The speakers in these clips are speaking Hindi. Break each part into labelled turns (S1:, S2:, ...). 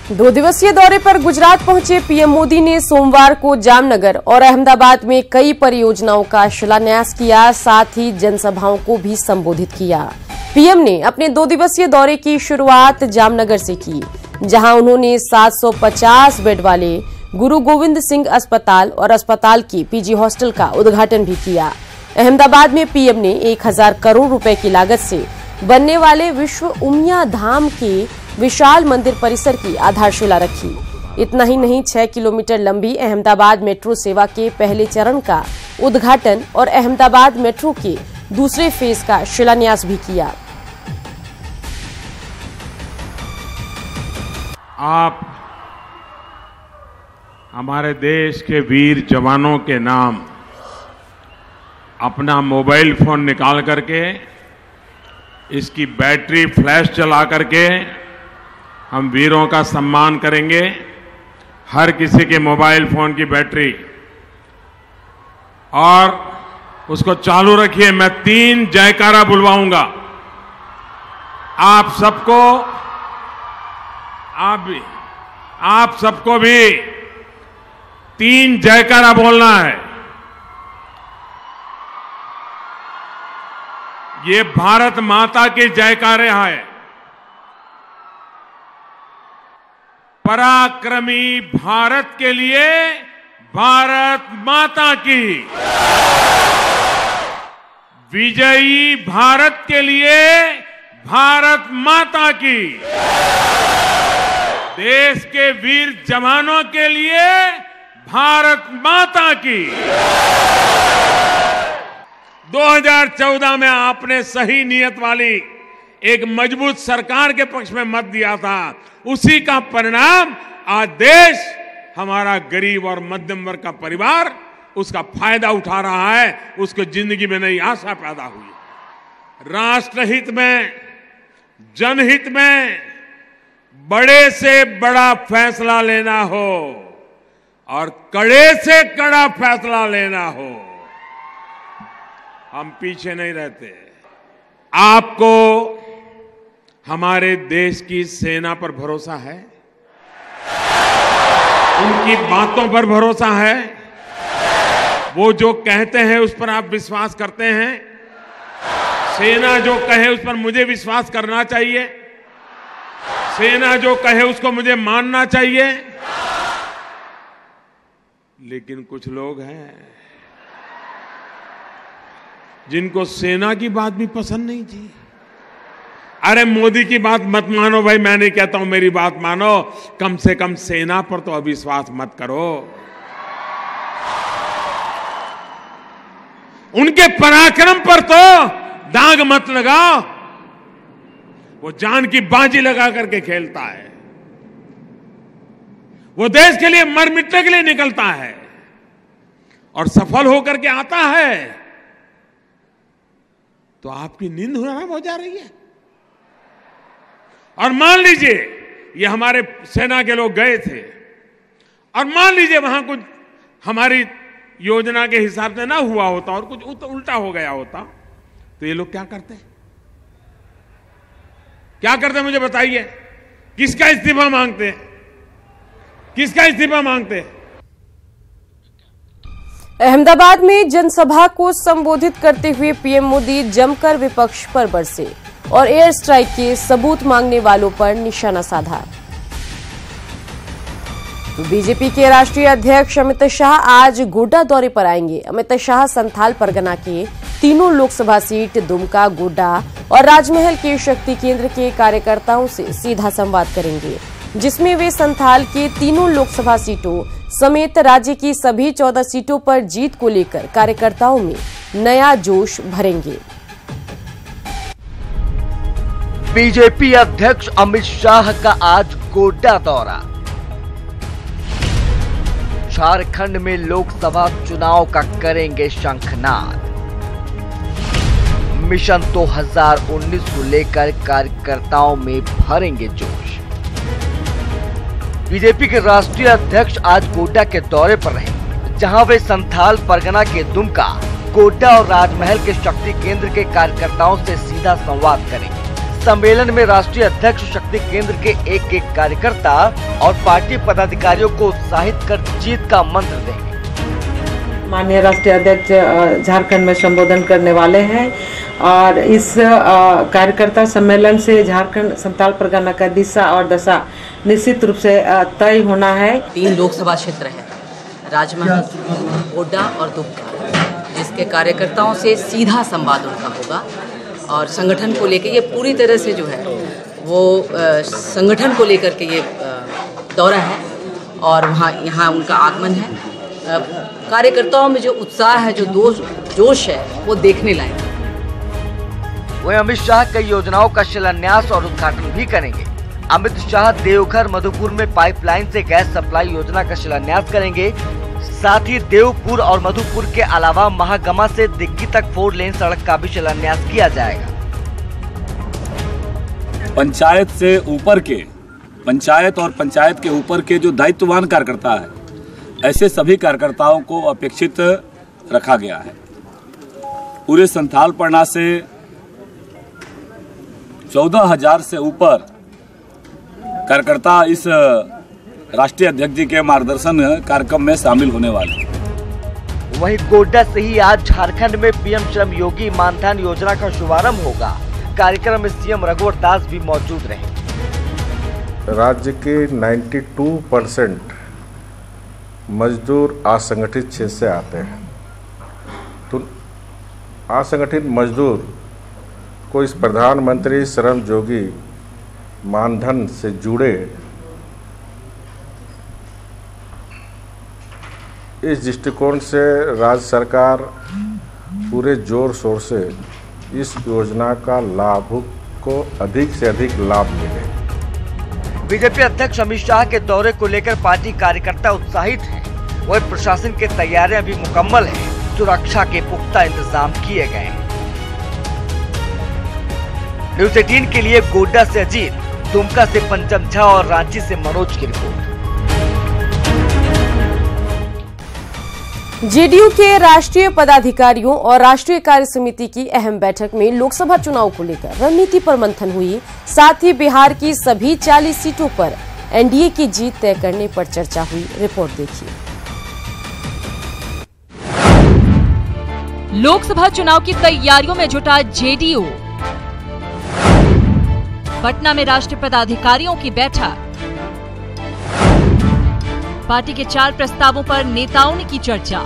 S1: 2 दिवसीय दौरे पर गुजरात पहुंचे पीएम मोदी ने सोमवार को जामनगर और अहमदाबाद में कई परियोजनाओं का शिलान्यास किया, साथ ही जनसभाओं को भी संबोधित किया। पीएम ने अपने 2 दिवसीय दौरे की शुरुआत जामनगर से की, जहां उन्होंने 750 बेड वाले गुरु गोविंद सिंह अस्पताल और अस्पताल की पीजी हॉस्टल का उद्घाटन भी किया। अहमदाबाद में पीएम ने 1000 करोड़ रुपए की लागत से बनने वाले विश्व उमिया धाम के विशाल मंदिर परिसर की आधारशिला रखी। इतना ही नहीं, 6 किलोमीटर लंबी अहमदाबाद मेट्रो सेवा के पहले चरण का उद्घाटन और अहमदाबाद मेट्रो के दूसरे फेज का शिलान्यास भी किया।
S2: आप हमारे देश के वीर जवानों के नाम अपना मोबाइल फोन निकाल करके इसकी बैटरी फ्लैश चला करके हम वीरों का सम्मान करेंगे। हर किसी के मोबाइल फोन की बैटरी और उसको चालू रखिए। मैं 3 जयकारा बुलवाऊंगा। आप सबको भी 3 जयकारा बोलना है। ये भारत माता के जयकारे हैं। पराक्रमी भारत के लिए भारत माता की, विजयी भारत के लिए भारत माता की, देश के वीर जवानों के लिए भारत माता की। 2014 में आपने सही नियत वाली एक मजबूत सरकार के पक्ष में मत दिया था। उसी का परिणाम आज देश, हमारा गरीब और मध्यम वर्ग का परिवार उसका फायदा उठा रहा है। उसको जिंदगी में नई आशा पैदा हुई। राष्ट्रहित में, जनहित में बड़े से बड़ा फैसला लेना हो और कड़े से कड़ा फैसला लेना हो, हम पीछे नहीं रहते। आपको हमारे देश की सेना पर भरोसा है, उनकी बातों पर भरोसा है, वो जो कहते हैं उस पर आप विश्वास करते हैं। सेना जो कहे उस पर मुझे विश्वास करना चाहिए, सेना जो कहे उसको मुझे मानना चाहिए। लेकिन कुछ लोग हैं जिनको सेना की बात भी पसंद नहीं थी। अरे मोदी की बात मत मानो भाई, मैं नहीं कहता हूं मेरी बात मानो, कम से कम सेना पर तो अविश्वास मत करो। उनके पराक्रम पर तो दाग मत लगाओ। वो जान की बाजी लगा करके खेलता है, वो देश के लिए मर मिटने के लिए निकलता है और सफल होकर के आता है तो आपकी नींद हराम हो जा रही है। और मान लीजिए ये हमारे सेना के लोग गए थे और मान लीजिए वहां कुछ हमारी योजना के हिसाब से ना हुआ होता और कुछ उल्टा हो गया होता, तो ये लोग क्या करते? क्या करते मुझे बताइए? किसका इस्तीफा मांगते हैं? किसका इस्तीफा मांगते हैं?
S1: अहमदाबाद में जनसभा को संबोधित करते हुए पीएम मोदी जमकर विपक्ष पर बरसे और एयर स्ट्राइक के सबूत मांगने वालों पर निशाना साधा। बीजेपी के राष्ट्रीय अध्यक्ष अमित शाह आज गोड्डा दौरे पर आएंगे। अमित शाह संथाल परगना के 3 लोकसभा सीट दुमका, गोड्डा और राजमहल के शक्ति केंद्र के कार्यकर्ताओं से सीधा संवाद करेंगे, जिसमें वे संथाल के 3 लोकसभा सीटों समेत राज्य की सभी 14 सीटों पर जीत को लेकर कार्यकर्ताओं में नया जोश भरेंगे।
S3: बीजेपी अध्यक्ष अमित शाह का आज गोड्डा दौरा। झारखंड में लोकसभा चुनाव का करेंगे शंखनाद। मिशन 2019 को लेकर कार्यकर्ताओं में भरेंगे जोश। बीजेपी के राष्ट्रीय अध्यक्ष आज गोड्डा के दौरे पर रहे, जहां वे संथाल परगना के दुमका, गोड्डा और राजमहल के शक्ति केंद्र के कार्यकर्ताओं से सीधा संवाद करेंगे। सम्मेलन में राष्ट्रीय अध्यक्ष शक्ति केंद्र के एक एक कार्यकर्ता और पार्टी पदाधिकारियों को उत्साहित कर जीत का मंत्र देंगे।
S4: माननीय राष्ट्रीय अध्यक्ष झारखंड में संबोधन करने वाले हैं और इस कार्यकर्ता सम्मेलन से झारखंड संथाल परगना का दिशा और दशा निश्चित रूप से तय होना है।
S5: 3 लोकसभा क्षेत्र है, राजमहल, गोड्डा और दुमका, जिसके कार्यकर्ताओं से सीधा संवाद उनका होगा और संगठन को लेकर ये पूरी तरह से जो है वो संगठन को लेकर के ये दौरा है और यहाँ उनका आगमन है। कार्यकर्ताओं में जो उत्साह है, जो जोश है, वो देखने लायक है।
S3: वहीं अमित शाह कई योजनाओं का शिलान्यास और उद्घाटन भी करेंगे। अमित शाह देवघर मधुपुर में पाइपलाइन से गैस सप्लाई योजना का शिलान्यास करेंगे। साथ ही देवपुर और मधुपुर के अलावा महागमा से दिग्गी तक 4 लेन सड़क का भी शिलान्यास किया जाएगा।
S6: पंचायत से ऊपर के, पंचायत और पंचायत के ऊपर के जो दायित्ववान कार्यकर्ता है, ऐसे सभी कार्यकर्ताओं को अपेक्षित रखा गया है। पूरे संथाल परगना से 14,000 से ऊपर कार्यकर्ता इस राष्ट्रीय अध्यक्ष जी के मार्गदर्शन कार्यक्रम में शामिल होने वाले हैं।
S3: वहीं गोड्डा से ही आज झारखंड में पीएम श्रम योगी मानधन योजना का शुभारंभ होगा। कार्यक्रम में सीएम रघुवर दास भी मौजूद रहे।
S7: राज्य के 92% मजदूर असंगठित क्षेत्र से आते हैं, तो असंगठित मजदूर को इस प्रधानमंत्री श्रम योगी मानधन से जुड़े इस दृष्टिकोण से राज्य सरकार पूरे जोर शोर से इस योजना का लाभ को अधिक से अधिक लाभ मिले।
S3: बीजेपी अध्यक्ष अमित शाह के दौरे को लेकर पार्टी कार्यकर्ता उत्साहित हैं। वही प्रशासन की तैयारियां भी मुकम्मल हैं। सुरक्षा के पुख्ता इंतजाम किए गए हैं। न्यूज़ 18 के लिए गोड्डा से अजीत, दुमका से पंचम झा और रांची से मनोज की रिपोर्ट।
S1: जेडीयू के राष्ट्रीय पदाधिकारियों और राष्ट्रीय कार्य समिति की अहम बैठक में लोकसभा चुनाव को लेकर रणनीति पर मंथन हुई। साथ ही बिहार की सभी 40 सीटों पर एनडीए की जीत तय करने पर चर्चा हुई। रिपोर्ट देखिए।
S8: लोकसभा चुनाव की तैयारियों में जुटा जेडीयू। पटना में राष्ट्रीय पदाधिकारियों की बैठक। पार्टी के 4 प्रस्तावों पर नेताओं ने की चर्चा।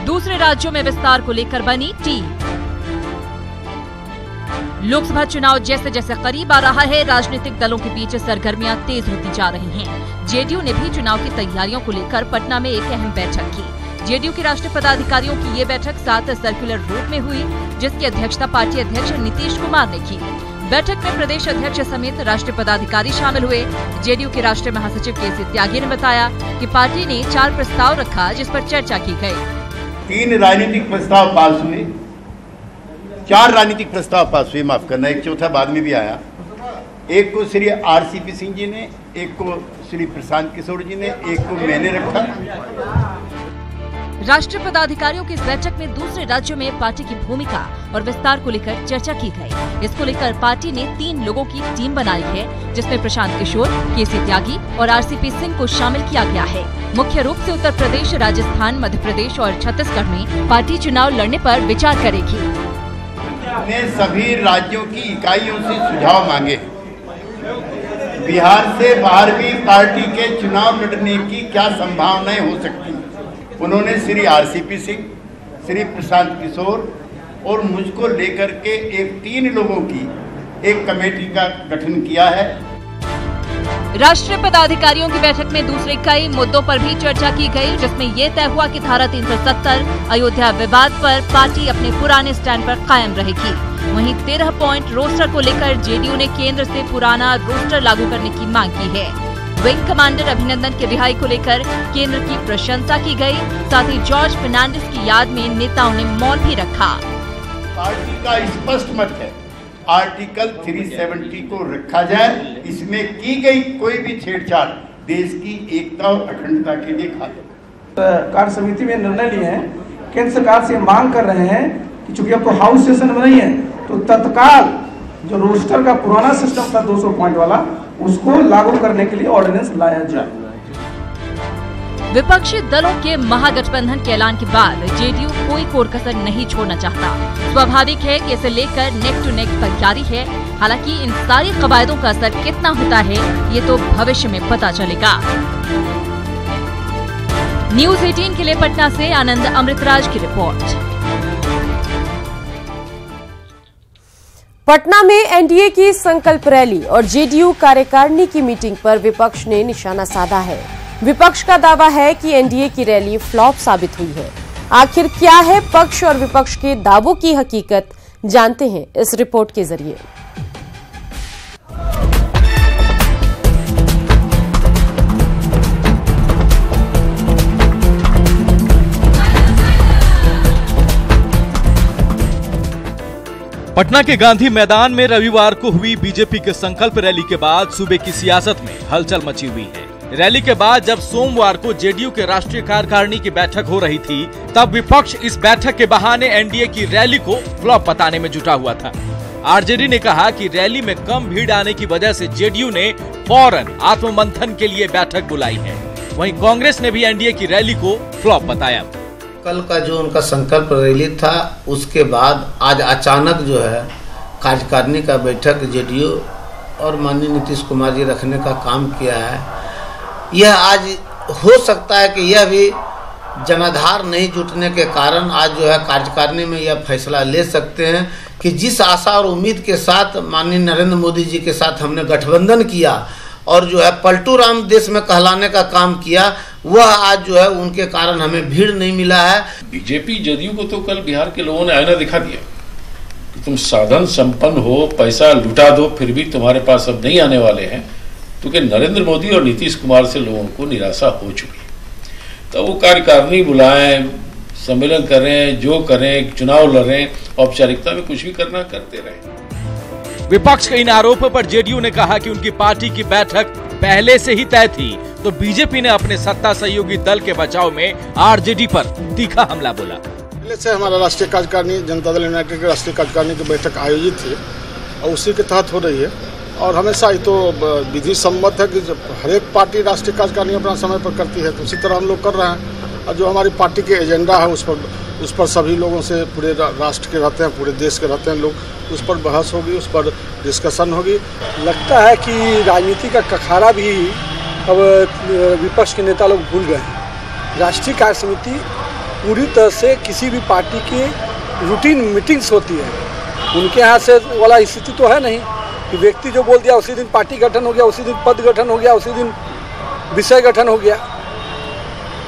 S8: दूसरे राज्यों में विस्तार को लेकर बनी टीम। लोकसभा चुनाव जैसे जैसे करीब आ रहा है, राजनीतिक दलों के बीच सरगर्मियां तेज होती जा रही हैं। जेडीयू ने भी चुनाव की तैयारियों को लेकर पटना में एक अहम बैठक की। जेडीयू के राष्ट्रीय पदाधिकारियों की ये बैठक 7 सर्कुलर रूप में हुई, जिसकी अध्यक्षता पार्टी अध्यक्ष नीतीश कुमार ने की। बैठक में प्रदेश अध्यक्ष समेत राष्ट्रीय पदाधिकारी शामिल हुए। जेडीयू के राष्ट्रीय महासचिव केसी त्यागी ने बताया कि पार्टी ने 4 प्रस्ताव रखा, जिस पर चर्चा की गई।
S9: 3 राजनीतिक प्रस्ताव पास हुए, 4 राजनीतिक प्रस्ताव पास हुए, माफ करना, एक चौथा बाद में भी आया। एक को श्री आरसीपी सिंह जी ने, एक को श्री प्रशांत किशोर जी ने, एक को मैंने रखा।
S8: राष्ट्रीय पदाधिकारियों की इस बैठक में दूसरे राज्यों में पार्टी की भूमिका और विस्तार को लेकर चर्चा की गई। इसको लेकर पार्टी ने 3 लोगों की टीम बनाई है, जिसमें प्रशांत किशोर, केसी त्यागी और आरसीपी सिंह को शामिल किया गया है। मुख्य रूप से उत्तर प्रदेश, राजस्थान, मध्य प्रदेश और छत्तीसगढ़ में पार्टी चुनाव लड़ने पर विचार करेगी।
S9: ने सभी राज्यों की इकाइयों से सुझाव मांगे। बिहार से बाहर भी पार्टी के चुनाव लड़ने की क्या संभावनाएं हो सकती हैं। उन्होंने श्री आरसीपी सिंह, श्री प्रशांत किशोर और मुझको लेकर के 3 लोगों की एक कमेटी का गठन किया है।
S8: राष्ट्रीय पदाधिकारियों की बैठक में दूसरे कई मुद्दों पर भी चर्चा की गई, जिसमें ये तय हुआ कि धारा 370 अयोध्या विवाद पर पार्टी अपने पुराने स्टैंड पर कायम रहेगी। वहीं 13 पॉइंट रोस्टर को लेकर जेडीयू ने केंद्र से पुराना रोस्टर लागू करने की मांग की है। विंग कमांडर अभिनंदन की रिहाई को लेकर केंद्र की प्रशंसा की गई। साथ ही जॉर्ज फर्नांडिस की याद में नेताओं ने मौन भी रखा।
S9: पार्टी का स्पष्ट मत है, आर्टिकल 370 को रखा जाए। इसमें की गई कोई भी छेड़छाड़ देश की एकता और अखंडता के लिए घातक।
S10: कार्य समिति में निर्णय लिए हैं, केंद्र सरकार से मांग कर रहे हैं कि चूंकि आपको हाउस सेशन में नहीं है तो तत्काल जो रोस्टर का पुराना सिस्टम था 200 पॉइंट वाला, उसको लागू करने के लिए ऑर्डिनेंस लाया जाए।
S8: विपक्षी दलों के महागठबंधन के ऐलान के बाद जेडीयू कोई कोर कसर नहीं छोड़ना चाहता। स्वाभाविक है कि इसे लेकर नेक टू नेक तैयारी है। हालांकि इन सारी कवायदों का असर कितना होता है ये तो भविष्य में पता चलेगा। न्यूज़ 18 के लिए पटना से आनंद अमृतराज की रिपोर्ट।
S1: पटना में एनडीए की संकल्प रैली और जेडीयू कार्यकारिणी की मीटिंग पर विपक्ष ने निशाना साधा है। विपक्ष का दावा है कि एनडीए की रैली फ्लॉप साबित हुई है। आखिर क्या है पक्ष और विपक्ष के दावों की हकीकत, जानते हैं इस रिपोर्ट के जरिए।
S11: पटना के गांधी मैदान में रविवार को हुई बीजेपी के संकल्प रैली के बाद सूबे की सियासत में हलचल मची हुई है। रैली के बाद जब सोमवार को जेडीयू के राष्ट्रीय कार्यकारिणी की बैठक हो रही थी, तब विपक्ष इस बैठक के बहाने एनडीए की रैली को फ्लॉप बताने में जुटा हुआ था। आरजेडी ने कहा कि रैली में कम भीड़ आने की वजह से जेडीयू ने फौरन आत्ममंथन के लिए बैठक बुलाई है। वहीं कांग्रेस ने भी एनडीए की रैली को फ्लॉप बताया।
S12: कल का जो उनका संकल्प रैली था, उसके बाद आज अचानक जो है कार्यकारिणी का बैठक जेडीयू और माननीय नीतीश कुमार जी रखने का काम किया है। यह आज हो सकता है कि यह भी जनाधार नहीं जुटने के कारण आज जो है कार्यकारिणी में यह फैसला ले सकते हैं कि जिस आशा और उम्मीद के साथ माननीय नरेंद्र मोदी जी के साथ हमने गठबंधन किया और जो है पलटू राम देश में कहलाने का काम किया, वह आज जो है उनके कारण हमें भीड़ नहीं मिला है।
S13: बीजेपी जदयू को तो कल बिहार के लोगों ने आईना दिखा दिया कि तुम साधन संपन्न हो, पैसा लुटा दो, फिर भी तुम्हारे पास अब नहीं आने वाले हैं, क्योंकि नरेंद्र मोदी और नीतीश कुमार से लोगों को निराशा हो चुकी। तो वो कार्यकारिणी बुलाएं, सम्मेलन करें, जो करें, चुनाव लड़ें, औपचारिकता में कुछ भी करना करते रहे।
S11: विपक्ष के इन आरोपों पर जेडीयू ने कहा कि उनकी पार्टी की बैठक पहले से ही तय थी, तो बीजेपी ने अपने सत्ता सहयोगी दल के बचाव में आरजेडी पर तीखा हमला बोला।
S14: पहले से हमारा राष्ट्रीय कार्यकारिणी जनता दल यूनाइटेड की राष्ट्रीय कार्यकारिणी की बैठक आयोजित थी और उसी के तहत हो रही है और हमेशा ही तो विधि सम्मत है कि हर एक पार्टी राष्ट्रीय कार्यकारिणी अपना समय पर करती है, तो उसी तरह हम लोग कर रहे हैं। और जो हमारी पार्टी के एजेंडा है उस पर सभी लोगों से, पूरे राष्ट्र के रहते हैं, पूरे देश के रहते हैं लोग, उस पर बहस होगी, उस पर डिस्कशन होगी।
S10: लगता है कि राजनीति का कखारा भी अब विपक्ष के नेता लोग भूल गए हैं। राष्ट्रीय कार्य समिति पूरी तरह से किसी भी पार्टी की रूटीन मीटिंग्स होती है, उनके यहाँ से वाला स्थिति तो है नहीं कि व्यक्ति जो बोल दिया उसी दिन पार्टी गठन हो गया, उसी दिन पद गठन हो गया, उसी दिन विषय गठन हो गया।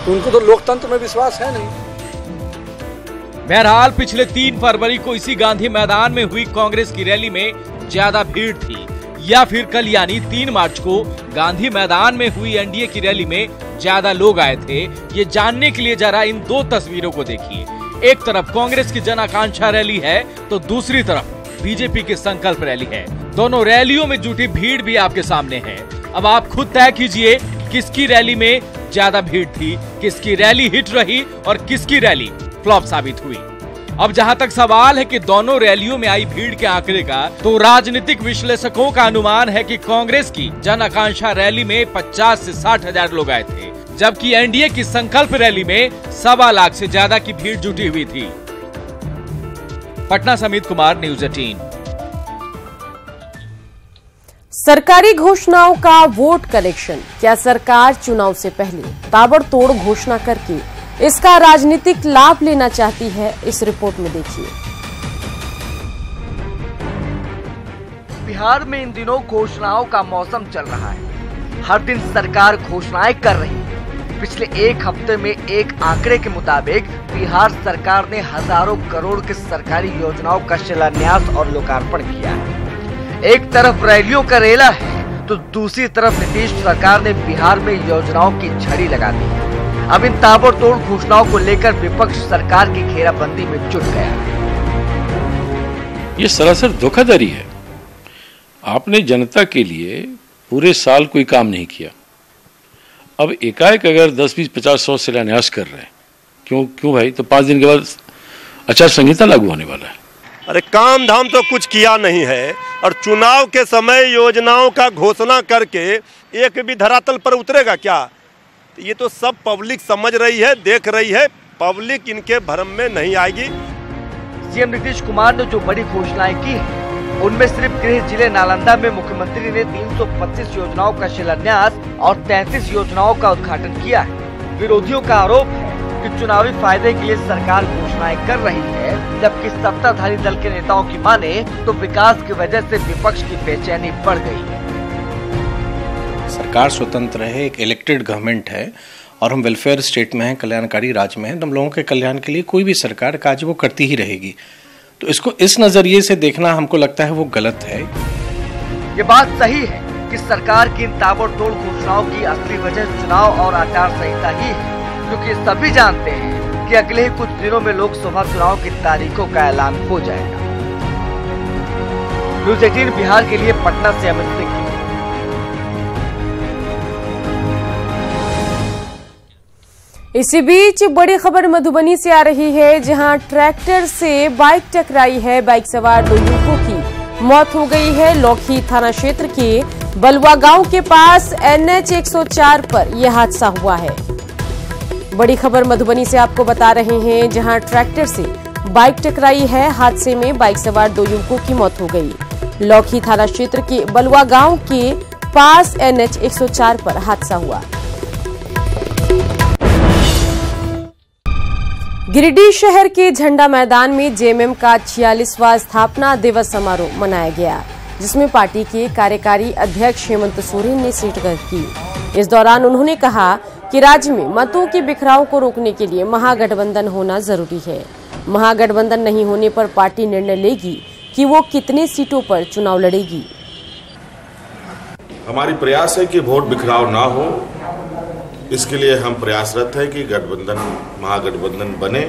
S10: तो उनको तो लोकतंत्र में विश्वास है नहीं।
S11: बहरहाल पिछले 3 फरवरी को इसी गांधी मैदान में हुई कांग्रेस की रैली में ज्यादा भीड़ थी, या फिर कल यानी 3 मार्च को गांधी मैदान में हुई एनडीए की रैली में ज्यादा लोग आए थे। ये जानने के लिए जरा इन 2 तस्वीरों को देखिए। एक तरफ कांग्रेस की जन आकांक्षा रैली है तो दूसरी तरफ बीजेपी की संकल्प रैली है। दोनों रैलियों में जुटी भीड़ भी आपके सामने है। अब आप खुद तय कीजिए किसकी रैली में ज्यादा भीड़ थी, किसकी रैली हिट रही और किसकी रैली फ्लॉप साबित हुई। अब जहां तक सवाल है कि दोनों रैलियों में आई भीड़ के आंकड़े का, तो राजनीतिक विश्लेषकों का अनुमान है कि कांग्रेस की जन आकांक्षा रैली में 50 से 60 हजार लोग आए थे, जबकि एनडीए की संकल्प रैली में 1.25 लाख से ज्यादा की भीड़ जुटी हुई थी। पटना से अमित कुमार, न्यूज़ 18।
S1: सरकारी घोषणाओं का वोट कलेक्शन। क्या सरकार चुनाव से पहले ताबड़तोड़ घोषणा करके इसका राजनीतिक लाभ लेना चाहती है? इस रिपोर्ट में देखिए।
S3: बिहार में इन दिनों घोषणाओं का मौसम चल रहा है। हर दिन सरकार घोषणाएं कर रही है। पिछले 1 हफ्ते में एक आंकड़े के मुताबिक बिहार सरकार ने हजारों करोड़ के सरकारी योजनाओं का शिलान्यास और लोकार्पण किया है। एक तरफ रैलियों का रेला है तो दूसरी तरफ नीतीश सरकार ने बिहार में योजनाओं की झड़ी लगा दी है। अब इन ताबड़तोड़ घोषणाओं को लेकर विपक्ष सरकार की घेराबंदी में जुट गया है।
S13: ये सरासर धोखाधड़ी है। आपने जनता के लिए पूरे साल कोई काम नहीं किया, अब एकाएक अगर 10, 20, 50, 100 शिलान्यास कर रहे हैं, क्यों भाई? तो 5 दिन के बाद आचार संहिता लागू होने वाला है।
S15: अरे काम धाम तो कुछ किया नहीं है, और चुनाव के समय योजनाओं का घोषणा करके एक भी धरातल पर उतरेगा क्या? ये तो सब पब्लिक समझ रही है, देख रही है, पब्लिक इनके भ्रम में नहीं आएगी।
S3: सीएम नीतीश कुमार ने जो बड़ी घोषणाएं की हैं, उनमें सिर्फ गृह जिले नालंदा में मुख्यमंत्री ने 325 योजनाओं का शिलान्यास और 33 योजनाओं का उद्घाटन किया है। विरोधियों का आरोप है कि चुनावी फायदे के लिए सरकार घोषणाएं कर रही है, जबकि सत्ताधारी दल के नेताओं की माने तो विकास की वजह से विपक्ष की बेचैनी बढ़ गई है।
S16: सरकार स्वतंत्र है, एक इलेक्टेड गवर्नमेंट है और हम वेलफेयर स्टेट में हैं, कल्याणकारी राज्य में हैं। हम लोगों के कल्याण के लिए कोई भी सरकार काज वो करती ही रहेगी। तो इसको इस नजरिए से देखना हमको लगता है वो गलत है।
S3: ये बात सही है कि सरकार की इन ताबड़तोड़ घोषणाओं की असली वजह चुनाव और आचार संहिता ही है, क्योंकि सभी जानते हैं कि अगले ही कुछ दिनों में लोकसभा चुनाव की तारीखों का ऐलान हो जाएगा। न्यूज़ 18 बिहार के लिए पटना से अमित सिंह।
S1: इसी बीच बड़ी खबर मधुबनी से आ रही है, जहां ट्रैक्टर से बाइक टकराई है। बाइक सवार 2 युवकों की मौत हो गई है। लौखी थाना क्षेत्र के बलुआ गांव के पास NH 104 पर यह हादसा हुआ है। बड़ी खबर मधुबनी से आपको बता रहे हैं, जहां ट्रैक्टर से बाइक टकराई है। हादसे में बाइक सवार 2 युवकों की मौत हो गई। लौखी थाना क्षेत्र के बलुआ गांव के पास NH 104 पर हादसा हुआ। गिरिडीह शहर के झंडा मैदान में जेएमएम का 46वां स्थापना दिवस समारोह मनाया गया, जिसमें पार्टी के कार्यकारी अध्यक्ष हेमंत सोरेन ने शिरकत की। इस दौरान उन्होंने कहा कि राज्य में मतों के बिखराव को रोकने के लिए महागठबंधन होना जरूरी है। महागठबंधन नहीं होने पर पार्टी निर्णय लेगी कि वो कितने सीटों पर चुनाव लड़ेगी।
S17: हमारी प्रयास है कि वोट बिखराव ना हो, इसके लिए हम प्रयासरत है कि गठबंधन महागठबंधन बने,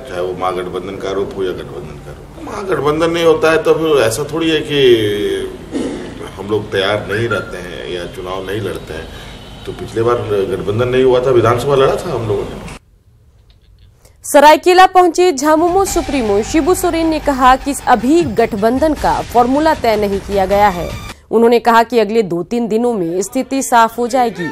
S17: चाहे वो महागठबंधन का रूप हो या गठबंधन का रूप। महागठबंधन नहीं होता है तो फिर ऐसा थोड़ी है कि हम लोग तैयार नहीं रहते हैं या चुनाव नहीं लड़ते हैं। तो पिछले बार गठबंधन नहीं हुआ था, विधानसभा लड़ा था हम लोगों ने।
S1: सरायकेला पहुंचे झामुमो सुप्रीमो शिबू सोरेन ने कहा कि अभी गठबंधन का फॉर्मूला तय नहीं किया गया है। उन्होंने कहा कि अगले 2-3 दिनों में स्थिति साफ हो जाएगी।